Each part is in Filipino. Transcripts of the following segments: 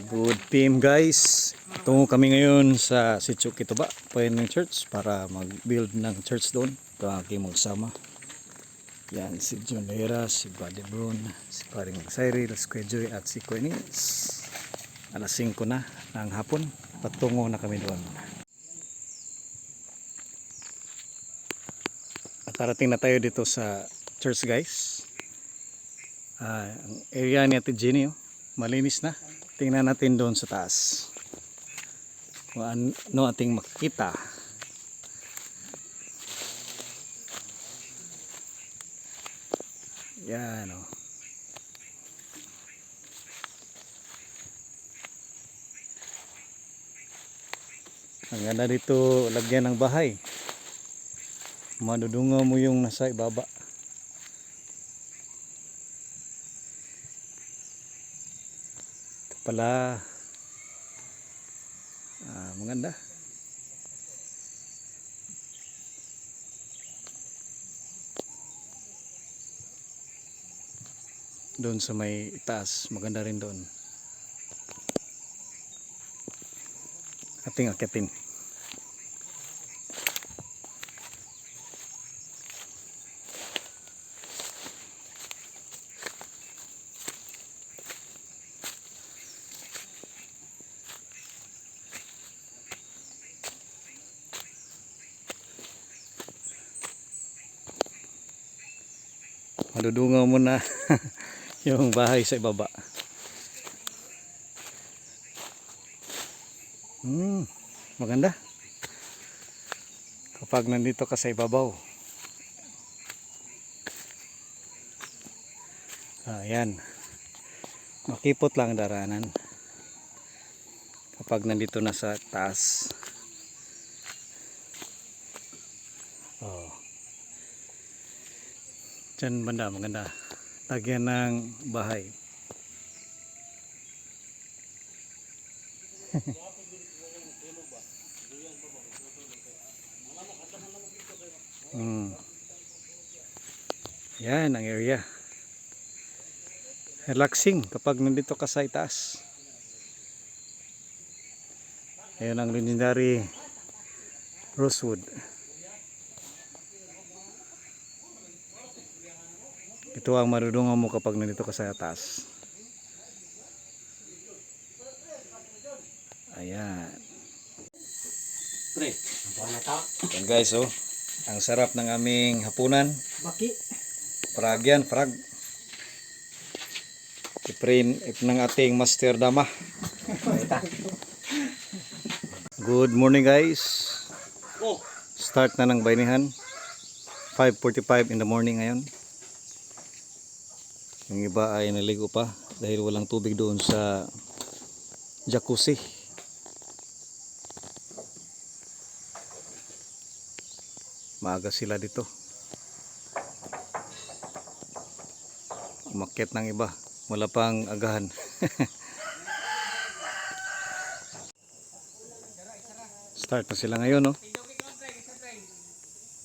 Good team guys. Tungo kami ngayon sa Sitio Kituba, Pioneer Church para mag-build ng church doon. Ito ang aking magsama. Yan si John Lera, si Buddy Brown, si Paring Cyril, si Kuya Joy at si Kuya Nins. Alas 5 na ng hapon. Patungo na kami doon. Nakarating na tayo dito sa church guys. Ang area ni Ate Jenny, malinis na. Tingnan natin doon sa taas kung ano ating makikita. Yan o. Ang ganda dito lagyan ng bahay. Madudungaw mo yung nasa ibaba. Pala maganda doon sa may itaas, maganda rin doon. Ating akitin. Madudungaw mo na yung bahay sa ibaba. Maganda kapag nandito ka sa ibabaw. Ayan, makipot lang daranan kapag nandito na sa taas. Diyan banda, maganda. Lagyan ng bahay. Yan ang area. Relaxing kapag nandito ka sa itaas. Ayan ang legendary rosewood. Ito ang marudungaw mo kapag nandito ka sa taas. Ayan. Ayan guys, ang sarap ng aming hapunan. Baki. Frag yan, frag. Iprin ng ating Master Dama. Good morning guys. Start na ng bayanihan. 5:45 in the morning ngayon. Yung iba ay naligo pa dahil walang tubig doon sa jacuzzi. Maaga sila dito. Umakyat ng iba. Wala pang agahan. Start na sila ngayon, no?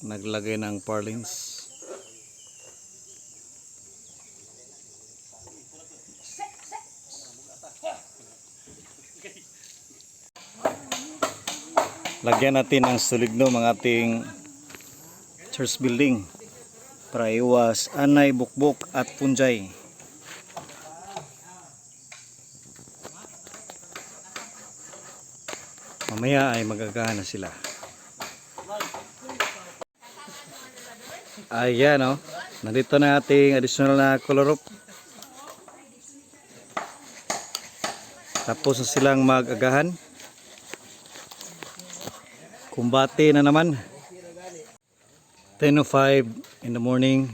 Naglagay ng purlins. Lagyan natin ng soligno ng ating church building para iwas anay, bukbok at punjay. Mamaya ay magagahan na sila. Ayan, nandito na ating additional na color roof. Tapos na silang mag-agahan. Kumbate na naman. 10:05 in the morning.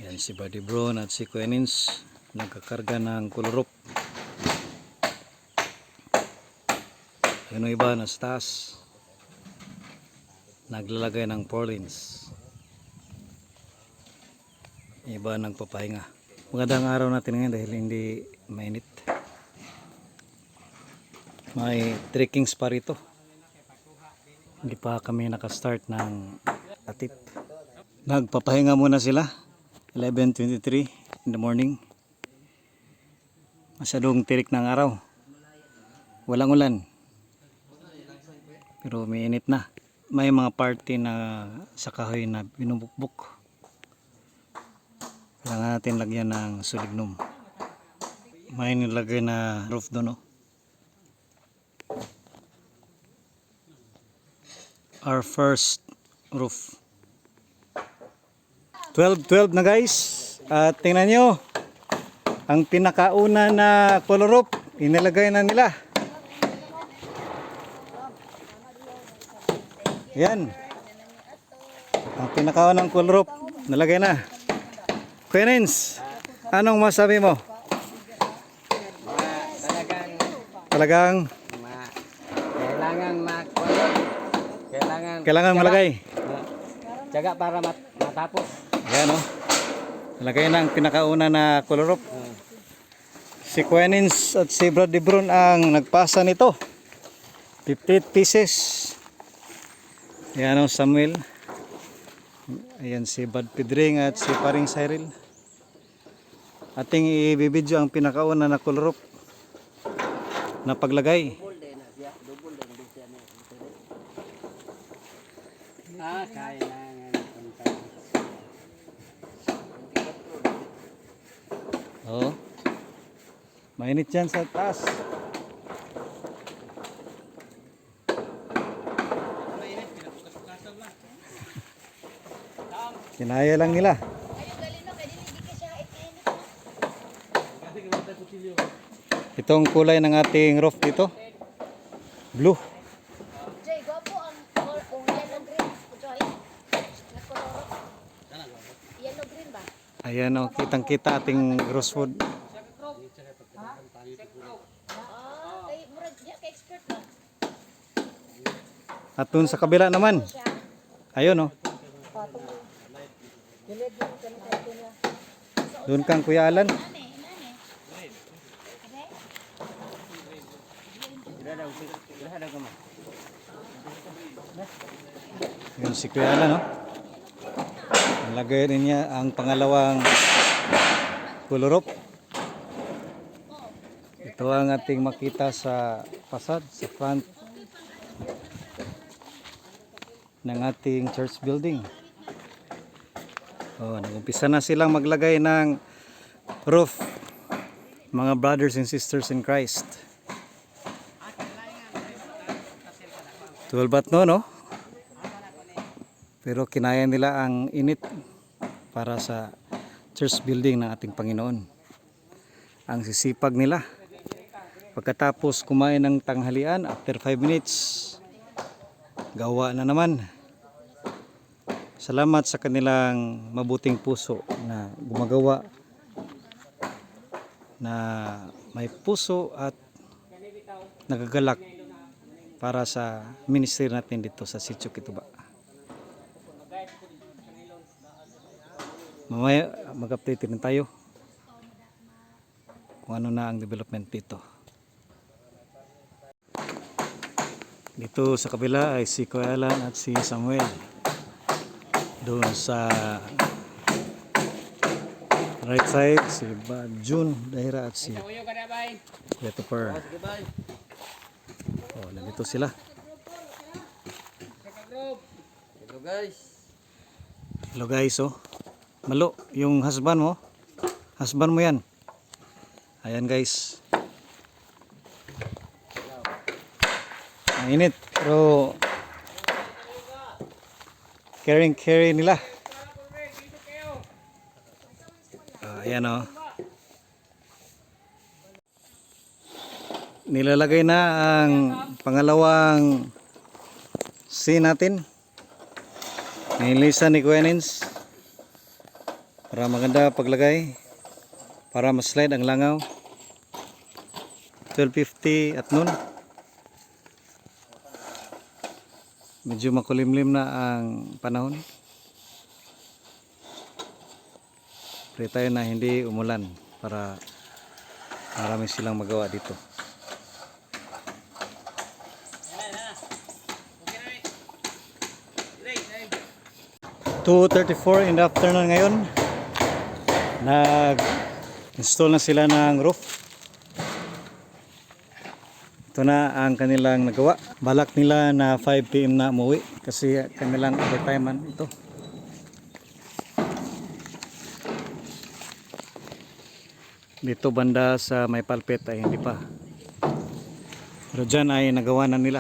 Yan si Buddy Brown at si Kuya Nins nagkakarga ng color roof. Yung iba na sa taas naglalagay ng purlins. Iba nagpapahinga. Magandang araw natin ngayon dahil hindi mainit. May trekking spa rito. Hindi pa kami nakastart ng atip. Nagpapahinga muna sila. 11:23 in the morning. Masyadong tirik ng araw. Walang ulan. Pero may init na. May mga party na sa kahoy na binubukbuk. Kailangan natin lagyan ng sulignum. May nilagay na roof doon, oh. Our first roof. 12 na guys. At tingnan nyo. Ang pinakauna na color roof, inilagay na nila. Yan. Ang pinakaunang color roof, nalagay na. Queenins, anong masabi mo? Talagang kailangan malagay. Jaga para matapos. Ayan, oh. Nalagay na ang pinakauna na color roof. Si Queenins at si Brad Debron ang nagpasa nito. 58 pieces. Ayan, oh, Samuel. Ayan si Bad Pedring at si Paring Cyril. Ating i-video ang pinakauna na color roof na paglagay. Kailangan Oh. Mainit dyan sa taas. Kinaya lang nila. Itong kulay ng ating roof dito. Blue. Ayan, oh, kitang-kita ating rosewood. At dun sa kabila naman. Ayun, oh. Doon kang Kuya Alan. Yun si Kuya Alan, oh. Nalagay rin niya ang pangalawang color roof. Ito ang ating makita sa facade, sa front ng ating church building. Oh, nag-umpisa na silang maglagay ng roof, mga brothers and sisters in Christ. 12 baht no? Pero kinaya nila ang init para sa church building ng ating Panginoon. Ang sisipag nila. Pagkatapos kumain ng tanghalian, after 5 minutes, gawa na naman. Salamat sa kanilang mabuting puso na gumagawa na may puso at nagagalak para sa ministry natin dito sa Sitio Kituba. Mamaya mag-update din tayo kung ano na ang development dito. Dito sa kabila ay si Kuya Alan at si Samuel. Doon sa right side si June Dahira at si Kuya Tupper. Oh, nandito sila. Hello guys. Hello guys, oh. Malo, yung husband mo. Husband mo yan. Ayan guys. Ang init, pero carry nila. Ayan, oh. Nilalagay na ang pangalawang scene natin. Nililisan ni Queenins para maganda paglagay, para ma-slide ang langaw. 12:50 at noon. Medyo makulimlim na ang panahon. Pray tayo na hindi umulan para marami silang magawa dito. 2:34 in the afternoon ngayon. Nag-install na sila ng roof. Ito na ang kanilang nagawa. Balak nila na 5 PM na umuwi kasi kanilang overtime ito. Dito banda sa may palpit ay hindi pa. Pero dyan ay nagawa na nila.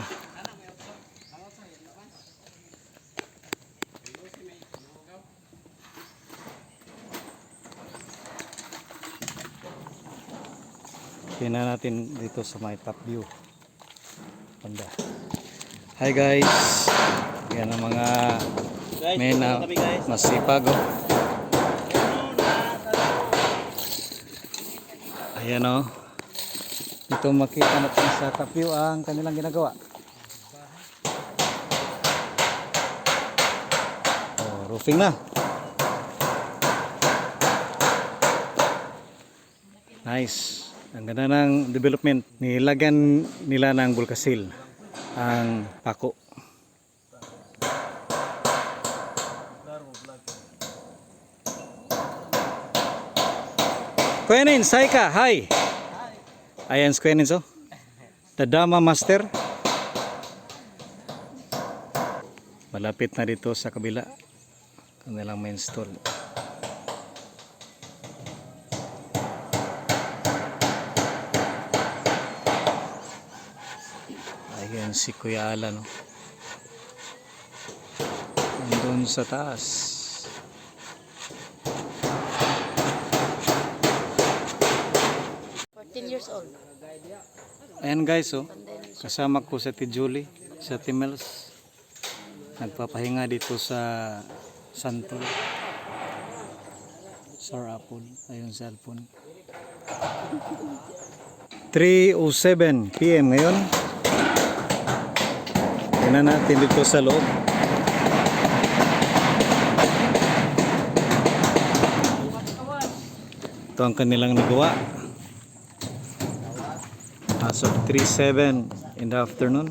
Tingnan natin dito sa may top view. Banda. Hi guys. Yan ang mga men na masipag. Oh. Ayan o. Dito makita natin sa top view ang kanilang ginagawa. Oh, roofing na. Nice. Ang ganda ng development. Nilagyan nila ng bulkasil ang pako. Kuyanin, Saika, hi! Ayan si Kuyanin, so. The Dama Master. Malapit na dito sa kabila. Kanilang main stall. Ayan si Kuya Alan, no? Nandun sa taas. Years old. Ayan guys, oh. Kasama ko sa Julie, sa Mels. Nagpapahinga dito sa Santol. Sarapon. Ayun sa Alpon. 3:07 PM ngayon. Tingnan natin dito sa loob. Ito ang kanilang nagawa. As of 3:07 in the afternoon.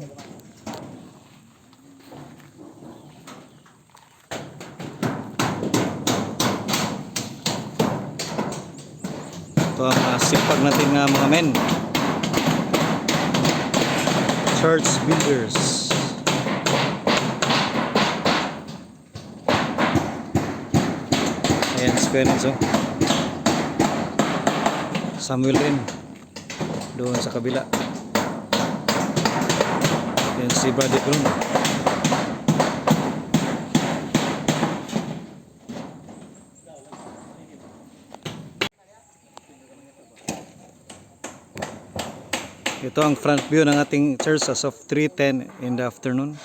Ito ang sipag natin nga mga men. Church builders. Ayan, square nito. Samuel rin. Doon sa kabila. Yan si Brother Bruno. Ito ang front view ng ating church as of 3:10 in the afternoon.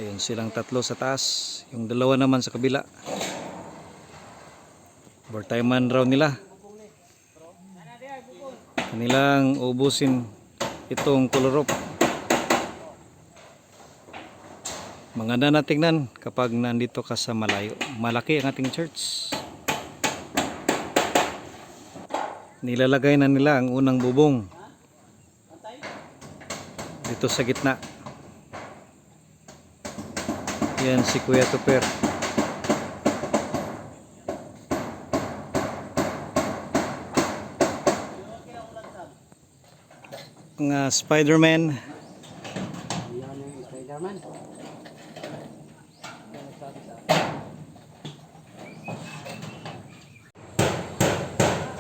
Ayun silang tatlo sa taas. Yung dalawa naman sa kabila. Overtime man raw nila. Kanilang ubusin itong kolorop. Maganda na tingnan kapag nandito ka sa malayo. Malaki ang ating church. Nilalagay na nila ang unang bubong dito sa gitna. Yan si Kuya Tuper. Ang Spider-Man. Yan yung Spider-Man.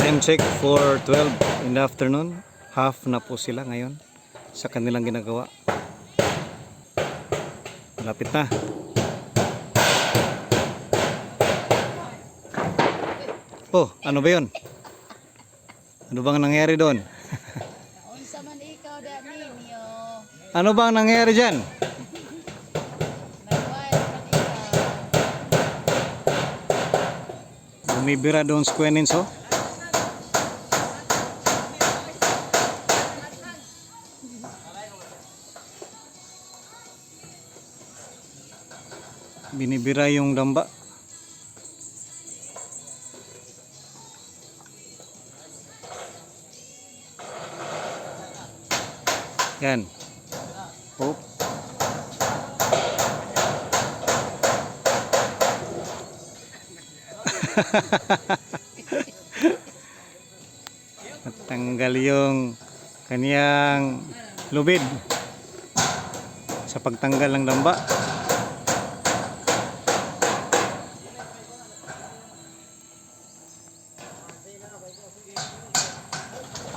Time check for 12 in the afternoon. Half na po sila ngayon sa kanilang ginagawa. Malapit na. Oh, ano ba yun? Ano bang nangyari doon? Unsa man ikaw da ninyo? Ano bang nangyari dyan? Nagwise man ikaw. Bumibira doon sa Quenins, oh. Binibira yung damba. Yan. Oh. Natanggal yung kaniyang lubid sa pagtanggal ng damba.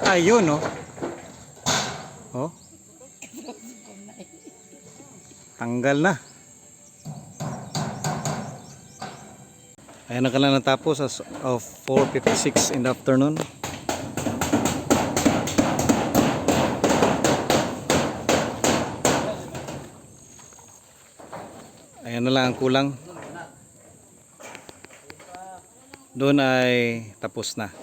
Ayun, oh. Oh. Tanggal na. Ayan na ka na natapos as of 4:56 in the afternoon. Ayan na lang ang kulang. Doon ay tapos na.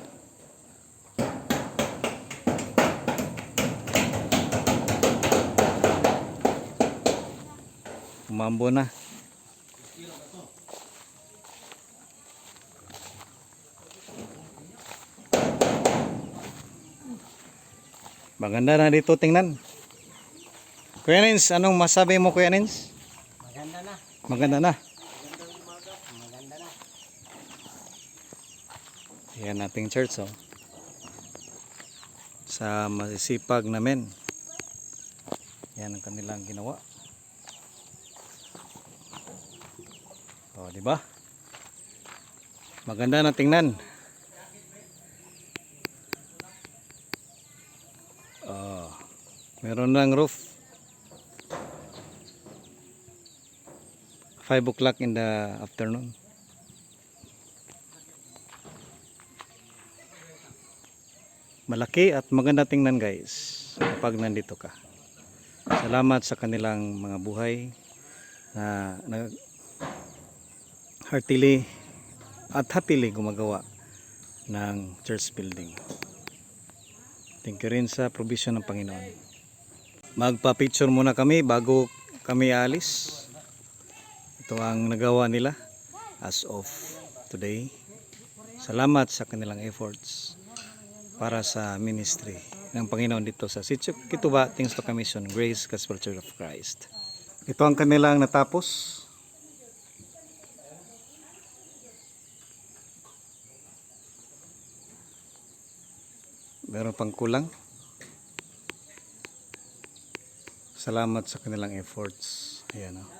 Umambo na. Maganda na dito tingnan. Kuya Nins, anong masabi mo Kuya Nins? Maganda na. Maganda na. Maganda na. Ayan nating church, oh. Sa masisipag namin. Yan ang kanilang ginawa. Oh, di ba? Maganda na tingnan. Oh, meron ng roof. 5 o'clock in the afternoon. Malaki at maganda tingnan guys kapag nandito ka. Salamat sa kanilang mga buhay na heartily at happily gumagawa ng church building. Thank you rin sa provision ng Panginoon. Magpa-picture muna kami bago kami alis. Ito ang nagawa nila as of today. Salamat sa kanilang efforts para sa ministry ng Panginoon dito sa Sitio Kituba, Things to Commission, Grace Gospel Church of Christ. Ito ang kanilang natapos. Meron pang kulang. Salamat sa kanilang efforts. Ayan, oh.